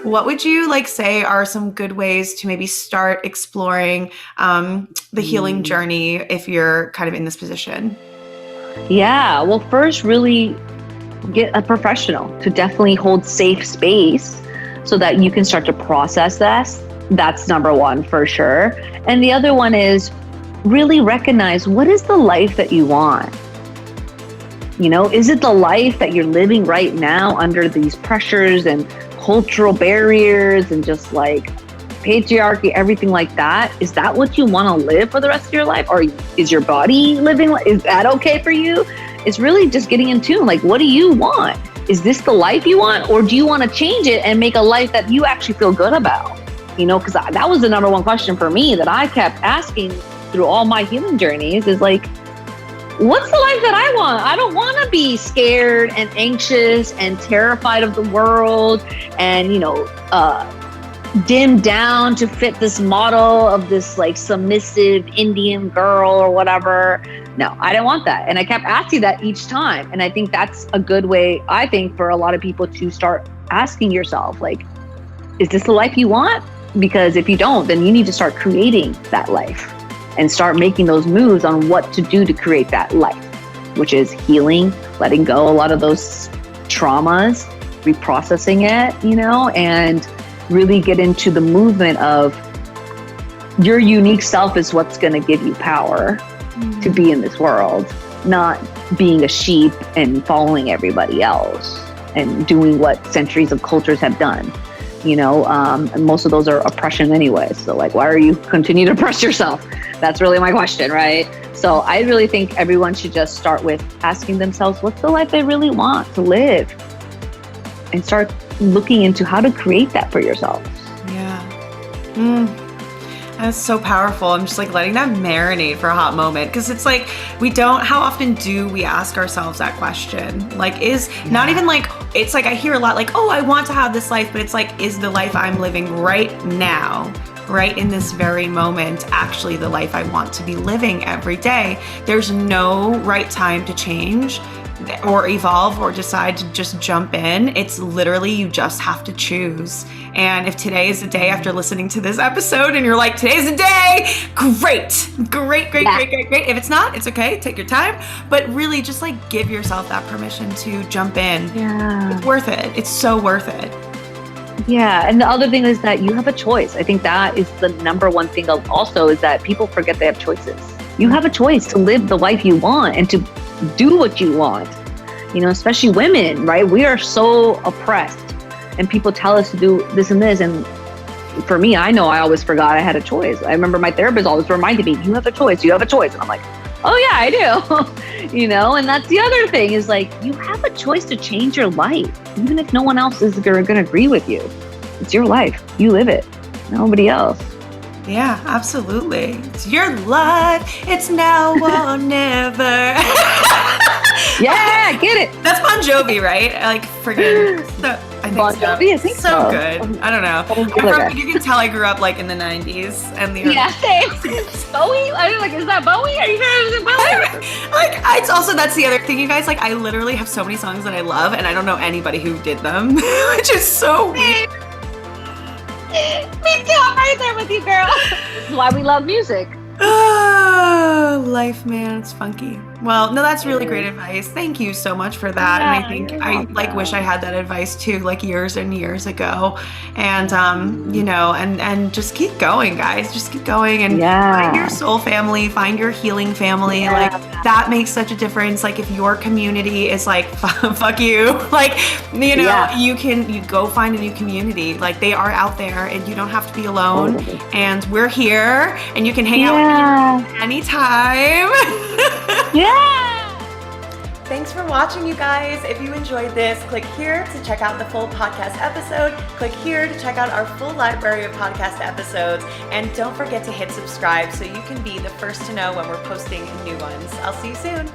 what would you like say are some good ways to maybe start exploring the healing journey if you're kind of in this position? Yeah, well, first, really get a professional to definitely hold safe space so that you can start to process this. That's number one for sure. And the other one is really recognize, what is the life that you want? You know, is it the life that you're living right now under these pressures and cultural barriers and just like patriarchy, everything like that? Is that what you want to live for the rest of your life? Or is your body living? Is that okay for you? It's really just getting in tune. Like, what do you want? Is this the life you want? Or do you want to change it and make a life that you actually feel good about? You know, because that was the number one question for me that I kept asking through all my healing journeys is like, what's the life that I want? I don't want to be scared and anxious and terrified of the world and, you know, dimmed down to fit this model of this like submissive Indian girl or whatever. No, I didn't want that. And I kept asking that each time. And I think that's a good way, I think, for a lot of people to start asking yourself, like, is this the life you want? Because if you don't, then you need to start creating that life and start making those moves on what to do to create that life, which is healing, letting go a lot of those traumas, reprocessing it, you know, and really get into the movement of your unique self is what's going to give you power to be in this world, not being a sheep and following everybody else and doing what centuries of cultures have done. You know, and most of those are oppression anyway. So like, why are you continue to oppress yourself? That's really my question, right? So I really think everyone should just start with asking themselves, what's the life they really want to live? And start looking into how to create that for yourself. Yeah. That's so powerful. I'm just like letting that marinate for a hot moment. Cause it's like, how often do we ask ourselves that question? Like not even like, it's like, I hear a lot like, oh, I want to have this life, but it's like, is the life I'm living right now, right in this very moment, actually the life I want to be living every day? There's no right time to change or evolve or decide to just jump in. It's literally, you just have to choose. And if today is the day after listening to this episode and you're like, today's the day, great. If it's not, it's okay. Take your time. But really just like give yourself that permission to jump in. Yeah. It's worth it. It's so worth it. Yeah. And the other thing is that you have a choice. I think that is the number one thing also is that people forget they have choices. You have a choice to live the life you want and to do what you want, you know, especially women, right? We are so oppressed and people tell us to do this and this. And for me, I know I always forgot I had a choice. I remember my therapist always reminded me, you have a choice, you have a choice. And I'm like, oh yeah, I do. You know, and that's the other thing is like, you have a choice to change your life, even if no one else is going to agree with you. It's your life. You live it. Nobody else. Yeah, absolutely. It's your life. It's now or never. Yeah, get it. That's Bon Jovi, right? I like freaking. I think Bon Jovi, I think so. Good. I don't know. You can tell I grew up like in the 90s and the yeah, same. Bowie. I mean, like, is that Bowie? Are you sure it's Bowie? Like, it's also that's the other thing, you guys. Like, I literally have so many songs that I love, and I don't know anybody who did them, which is so weird. Me too. I'm right there with you, girl. This is why we love music. Oh, life, man, it's funky. Well, no, that's really great advice. Thank you so much for that. Yeah, and I think I like wish I had that advice too, like years and years ago. And you know, and just keep going, guys. Just keep going and find your soul family, find your healing family. Yeah. Like that makes such a difference. Like if your community is like fuck you, like you know, you go find a new community. Like they are out there, and you don't have to be alone. And we're here, and you can hang out with me anytime. Yeah. Thanks for watching, you guys. If you enjoyed this, click here to check out the full podcast episode. Click here to check out our full library of podcast episodes. And don't forget to hit subscribe so you can be the first to know when we're posting new ones. I'll see you soon.